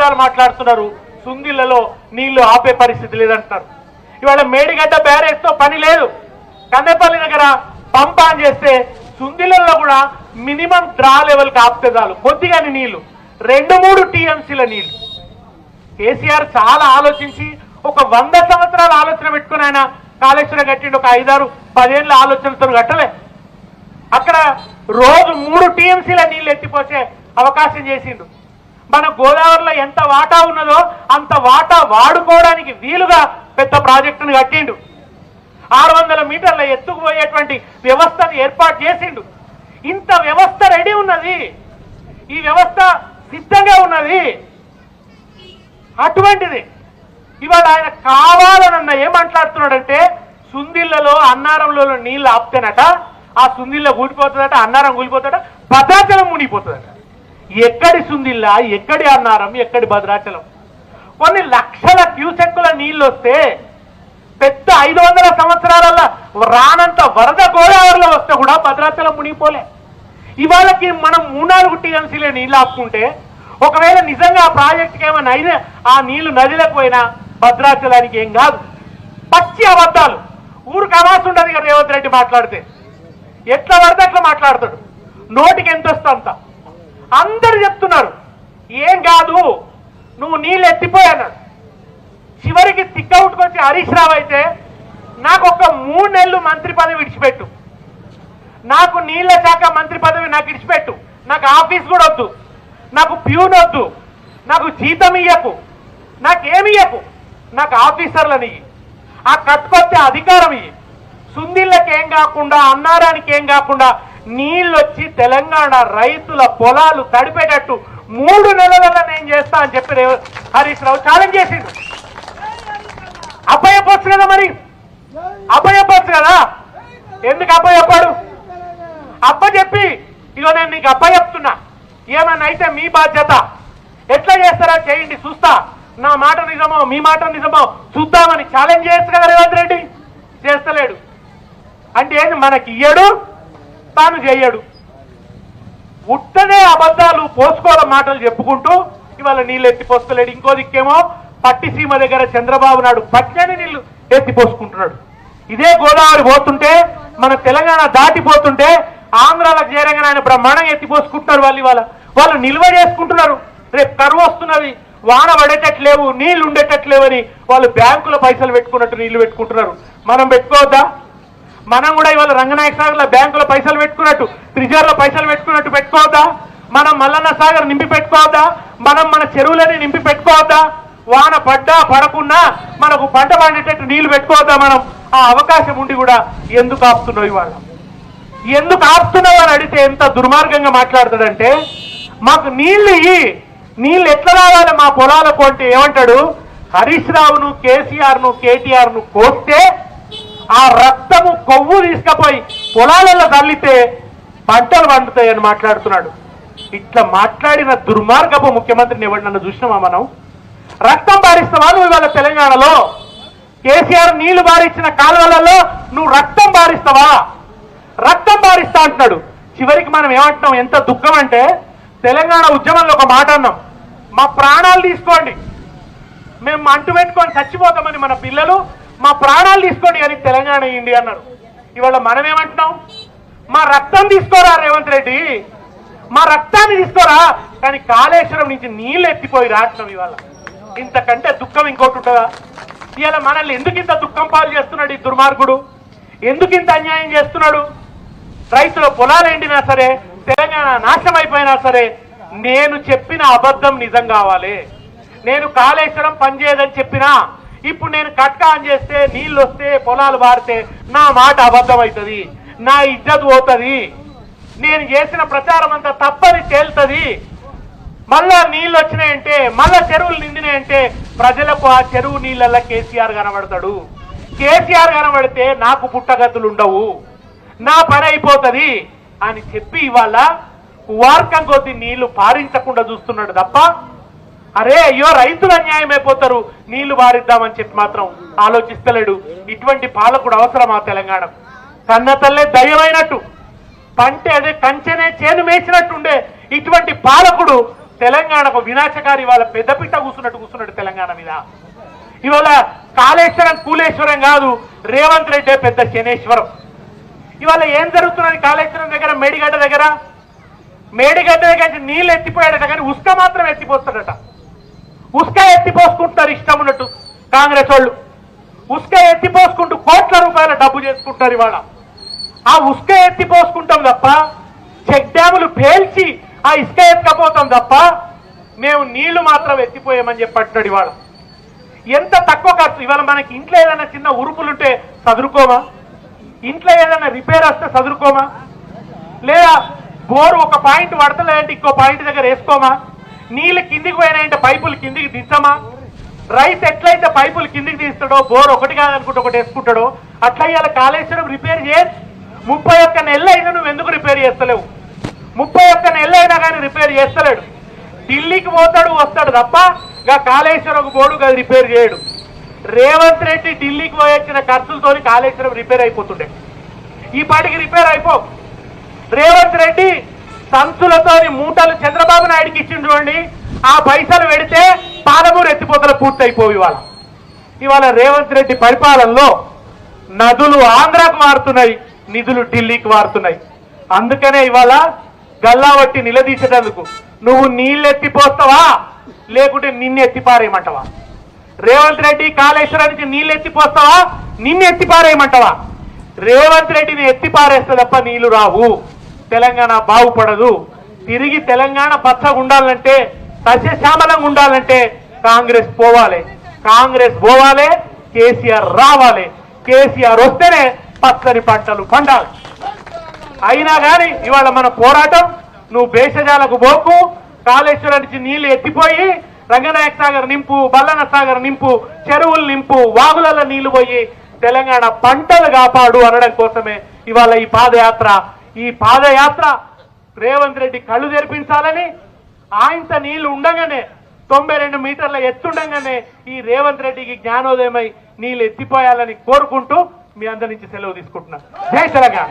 అబద్ధాలు మాట్లాడుతున్నారు. సుందిళ్లలో నీళ్లు ఆపే పరిస్థితి లేదంటారు. ఇవాళ మేడిగడ్డ బ్యారేజ్తో పని లేదు. కన్నెపల్లి దగ్గర పంప్ ఆన్ చేస్తే సుందిళ్లలో కూడా మినిమం డ్రా లెవెల్కి ఆపితే చాలు, కొద్దిగాని నీళ్లు 2-3 టీఎంసీల నీళ్లు. కేసీఆర్ చాలా ఆలోచించి ఒక 100 సంవత్సరాల ఆలోచన పెట్టుకుని ఆయన కాళేశ్వరం కట్టిండు. ఒక 5-6-10 ఏళ్ళ ఆలోచనతో కట్టలే. అక్కడ రోజు 3 టీఎంసీల నీళ్లు ఎత్తిపోసే అవకాశం చేసిండు. మన గోదావరిలో ఎంత వాటా ఉన్నదో అంత వాటా వాడుకోవడానికి వీలుగా పెద్ద ప్రాజెక్టును కట్టిండు. 600 మీటర్ల ఎత్తుకు పోయేటువంటి వ్యవస్థను ఏర్పాటు చేసిండు. ఇంత వ్యవస్థ రెడీ ఉన్నది, ఈ వ్యవస్థ సిద్ధంగా ఉన్నది. అటువంటిది ఇవాళ ఆయన కావాలనన్న ఏం మాట్లాడుతున్నాడంటే సుందిళ్లలో అన్నారంలో నీళ్లు ఆపుతేనట ఆ సుందిళ్ళ కూలిపోతుందట, అన్నారం కూలిపోతాడట, భద్రాచలం మునిగిపోతుందట. ఎక్కడి సుందిళ్ళ, ఎక్కడి అన్నారం, ఎక్కడి భద్రాచలం? కొన్ని లక్షల క్యూసెక్కుల నీళ్ళు వస్తే పెద్ద 500 సంవత్సరాలలో రానంత వరద గోదావరిలో వస్తే కూడా భద్రాచలం మునిగిపోలే. ఇవాళకి మనం 3-4 టీఎంసీలే నీళ్ళు ఆపుకుంటే ఒకవేళ నిజంగా ఆ ప్రాజెక్టుకి ఏమైనా అయినా ఆ నీళ్లు నదిలోకి పోయినా భద్రాచలానికి ఏం కాదు. పచ్చి అబద్ధాలు. ఊరికి అవాసు ఉండదు కదా రేవంత్ రెడ్డి మాట్లాడితే. ఎట్లా పడితే అట్లా మాట్లాడతాడు. నోటికి ఎంత వస్తే అంత. అందరు చెప్తున్నారు ఏం కాదు, నువ్వు నీళ్ళు ఎత్తిపోయాడు. చివరికి తిక్కౌట్కొచ్చి హరీష్ రావు అయితే నాకు ఒక 3 నెలలు మంత్రి పదవి విడిచిపెట్టు, నాకు నీళ్ల శాఖ మంత్రి పదవి నాకు విడిచిపెట్టు, నాకు ఆఫీస్ కూడా వద్దు, నాకు ప్యూన్ వద్దు, నాకు జీతం ఇయ్యకు, నాకేమి ఇయ్యకు, నాకు ఆఫీసర్లని ఆ కట్టుకొచ్చే అధికారం ఇయ్యి. సుందిళ్ళకి ఏం కాకుండా అన్నారానికి ఏం కాకుండా నీళ్ళు వచ్చి తెలంగాణ రైతుల పొలాలు తడిపేటట్టు 3 నెలలలో నేను చేస్తా అని చెప్పి హరీష్ రావు ఛాలెంజ్ చేసిండు. అప్పయ్యపోవచ్చు కదా, మరి అప్పయ్యపోవచ్చు కదా. ఎందుకు అప్పయ్యప్పాడు? అప్ప చెప్పి ఇగో నేను నీకు అప్పయ్యప్తున్నా, ఏమన్నా అయితే మీ బాధ్యత, ఎట్లా చేస్తారా చేయండి చూస్తా, నా మాట నిజమో మీ మాట నిజమో చూద్దామని ఛాలెంజ్ చేయొచ్చు కదా రేవంత్ రెడ్డి. చేస్తలేడు. అంటే ఏంటి, మనకి ఇయ్యడు, తాను చెయ్యడు. ఉట్టనే అబద్ధాలు పోసుకోవాల మాటలు చెప్పుకుంటూ ఇవాళ నీళ్ళు ఎత్తిపోస్తలేడు. ఇంకో దిక్కేమో పట్టిసీమ దగ్గర చంద్రబాబు నాయుడు పచ్చని నీళ్లు ఎత్తిపోసుకుంటున్నాడు. ఇదే గోదావరి పోతుంటే మన తెలంగాణ దాటిపోతుంటే ఆంధ్రాలకు చేరంగానే ఆయన బ్రహ్మాండంగా ఎత్తిపోసుకుంటున్నారు. వాళ్ళు నిల్వ చేసుకుంటున్నారు. రేపు కరువు వస్తున్నది, వాన పడేటట్లేవు, నీళ్లు ఉండేటట్లేవని వాళ్ళు బ్యాంకుల పైసలు పెట్టుకున్నట్టు నీళ్లు పెట్టుకుంటున్నారు. మనం పెట్టుకోవద్దా? మనం కూడా ఇవాళ రంగనాయక సాగర్ లో బ్యాంకుల పైసలు పెట్టుకున్నట్టు, త్రిజార్లో పైసలు పెట్టుకున్నట్టు పెట్టుకోవద్దా? మనం మల్లన్న సాగర్ నింపి పెట్టుకోవద్దా? మనం మన చెరువులని నింపి పెట్టుకోవద్దా? వాన పడ్డా పడకున్నా మనకు పంట పండేటట్టు నీళ్లు పెట్టుకోవద్దా? మనం ఆ అవకాశం ఉండి కూడా ఎందుకు ఆపుతున్నావు? ఇవాళ ఎందుకు ఆపుతున్నావు అని అడిగితే ఎంత దుర్మార్గంగా మాట్లాడుతాడంటే, మాకు నీళ్లు ఇయ్యి, నీళ్ళు ఎట్లా రావాలి మా పొలాలకు అంటే ఏమంటాడు, హరీష్ రావును కేసీఆర్ను కేటీఆర్ను కోస్తే ఆ రక్తము కొవ్వు తీసుకుపోయి పొలాలలో తల్లితే పంటలు పండుతాయని మాట్లాడుతున్నాడు. ఇట్లా మాట్లాడిన దుర్మార్గపు ముఖ్యమంత్రిని ఎవరినన్నా చూసినామా మనం? రక్తం బారిస్తావా నువ్వు ఇవాళ తెలంగాణలో? కేసీఆర్ నీళ్లు బారిచ్చిన కాలువలలో నువ్వు రక్తం బారిస్తావా? రక్తం బారిస్తా అంటున్నాడు. చివరికి మనం ఏమంటున్నాం, ఎంత దుఃఖం అంటే తెలంగాణ ఉద్యమంలో ఒక మాట అన్నాం, మా ప్రాణాలు తీసుకోండి, మేము అంటు పెట్టుకొని చచ్చిపోతామని మన పిల్లలు, మా ప్రాణాలు తీసుకోండి కానీ తెలంగాణ ఇయ్యండి అన్నారు. ఇవాళ మనం ఏమంటున్నాం, మా రక్తం తీసుకోరా రేవంత్ రెడ్డి, మా రక్తాన్ని తీసుకోరా, కానీ కాళేశ్వరం నుంచి నీళ్ళు ఎత్తిపోయి రాట్నం. ఇవాళ ఇంతకంటే దుఃఖం ఇంకోటి ఉంటుందా? ఇవాళ మనల్ని ఎందుకు ఇంత దుఃఖం పాలు చేస్తున్నాడు ఈ దుర్మార్గుడు? ఎందుకు ఇంత అన్యాయం చేస్తున్నాడు? రైతుల పొలాలు ఎండినా సరే, తెలంగాణ నాశనం అయిపోయినా సరే, నేను చెప్పిన అబద్ధం నిజం కావాలి. నేను కాళేశ్వరం పనిచేయదని చెప్పినా ఇప్పుడు నేను కట్కా అని చేస్తే నీళ్ళు వస్తే పొలాలు బారితే నా మాట అబద్ధం అవుతుంది, నా ఇజ్జత్ పోతుంది, నేను చేసిన ప్రచారం అంతా తప్పని తేలుతుంది. మళ్ళా నీళ్ళు వచ్చినాయంటే, మళ్ళా చెరువులు నిండినాయంటే ప్రజలకు ఆ చెరువు నీళ్ళల్లో కేసీఆర్ కనబడతాడు. కేసీఆర్ కనబడితే నాకు పుట్టగతులు ఉండవు, నా పని అయిపోతుంది అని చెప్పి ఇవాళ వార్కం కొద్ది నీళ్లు పారించకుండా చూస్తున్నాడు తప్ప, అరే అయ్యో రైతులు అన్యాయం అయిపోతారు నీళ్లు పారిద్దామని చెప్పి మాత్రం ఆలోచిస్తలేడు. ఇటువంటి పాలకుడు అవసరమా తెలంగాణ? కన్న తల్లే దయ్యమైనట్టు, పంటే అదే కంచెనే చేను మేసినట్టుండే ఇటువంటి పాలకుడు తెలంగాణకు వినాశకారి వాళ్ళ పెద్దపిట్ట కూర్చున్నట్టు తెలంగాణ మీద. ఇవాళ కాళేశ్వరం కూలేశ్వరం కాదు, రేవంత్ రెడ్డి పెద్ద శనేశ్వరం. ఇవాళ ఏం జరుగుతున్నది కాళేశ్వరం దగ్గర, మేడిగడ్డ దగ్గర నీళ్ళు ఎత్తిపోయాడట, కానీ ఉస్క మాత్రం ఎత్తిపోస్తాడట. ఉస్క ఎత్తిపోసుకుంటున్నారు ఇష్టం ఉన్నట్టు కాంగ్రెస్ వాళ్ళు. ఉస్క ఎత్తిపోసుకుంటూ కోట్ల రూపాయల డబ్బు చేసుకుంటారు. ఇవాళ ఆ ఉస్క ఎత్తిపోసుకుంటాం తప్ప, చెక్ డ్యాములు పేల్చి ఆ ఇసుక ఎత్తుకపోతాం తప్ప మేము నీళ్లు మాత్రం ఎత్తిపోయామని చెప్పంటున్నాడు. ఇవాళ ఎంత తక్కువ ఖర్చు. ఇవాళ మనకి ఇంట్లో ఏదైనా చిన్న ఉరుపులుంటే చదువుకోమా, ఇంట్లో ఏదైనా రిపేర్ వస్తే చదువుకోమా, లేదా బోరు ఒక పాయింట్ పడతలేదంటే ఇంకో పాయింట్ దగ్గర వేసుకోమా, నీళ్ళు కిందికి పోయినాయంటే పైపులు కిందికి దించమా, రైతు ఎట్లయితే పైపులు కిందికి తీస్తాడో బోర్ ఒకటి కాదనుకుంటే ఒకటి వేసుకుంటాడో అట్లా ఇవాళ కాళేశ్వరం రిపేర్ చేసి 31 నెలలు అయినా నువ్వు ఎందుకు రిపేర్ చేస్తలేవు? 31 నెలలు అయినా కానీ రిపేర్ చేస్తలేడు. ఢిల్లీకి పోతాడు వస్తాడు తప్ప ఇక కాళేశ్వరం బోర్డు అది రిపేర్ చేయడు. రేవంత్ రెడ్డి ఢిల్లీకి పోయొచ్చిన ఖర్చులతో కాళేశ్వరం రిపేర్ అయిపోతుండే. ఈ పాటికి రిపేర్ అయిపో. రేవంత్ రెడ్డి సంచులతోని మూటలు చంద్రబాబు నాయుడికి ఇచ్చిండు చూడండి, ఆ పైసలు పెడితే పాలమూరు ఎత్తిపోతలు పూర్తయిపోయి. ఇవాళ రేవంత్ రెడ్డి పరిపాలనలో నదులు ఆంధ్రాకు మారుతున్నాయి, నిధులు ఢిల్లీకి మారుతున్నాయి. అందుకనే ఇవాళ గల్లావట్టి నిలదీసేటందుకు నువ్వు నీళ్ళు ఎత్తిపోస్తావా లేకుంటే నిన్ను ఎత్తిపారేయమంటావా? రేవంత్ రెడ్డి కాళేశ్వరానికి నీళ్ళు ఎత్తిపోస్తావా నిన్ను ఎత్తిపారేయమంటావా? రేవంత్ రెడ్డిని ఎత్తిపారేస్తే తప్ప నీళ్లు రావు, తెలంగాణ బాగుపడదు. తిరిగి తెలంగాణ పచ్చగా ఉండాలంటే, సస్యశ్యామలంగా ఉండాలంటే కాంగ్రెస్ పోవాలి, కాంగ్రెస్ పోవాలి, కేసీఆర్ రావాలి. కేసీఆర్ వస్తేనే పచ్చని పంటలు పండాలి. అయినా కానీ ఇవాళ మన పోరాటం నువ్వు భేషజాలకు పోకు, కాళేశ్వరానికి నీళ్లు ఎత్తిపోయి రంగనాయక సాగర్ నింపు, బల్లన సాగర్ నింపు, చెరువులు నింపు, వాగులలో నీళ్లు పోయి తెలంగాణ పంటలు కాపాడు అనడం కోసమే ఇవాళ ఈ పాదయాత్ర. ఈ పాదయాత్ర రేవంత్ రెడ్డి కళ్ళు తెరిపించాలని, ఆయంత నీళ్లు ఉండగానే 92 మీటర్ల ఎత్తుండగానే ఈ రేవంత్ రెడ్డికి జ్ఞానోదయమై నీళ్ళు ఎత్తిపోయాలని కోరుకుంటూ మీ అందరి నుంచి సెలవు తీసుకుంటున్నాను. జై తెలంగాణ.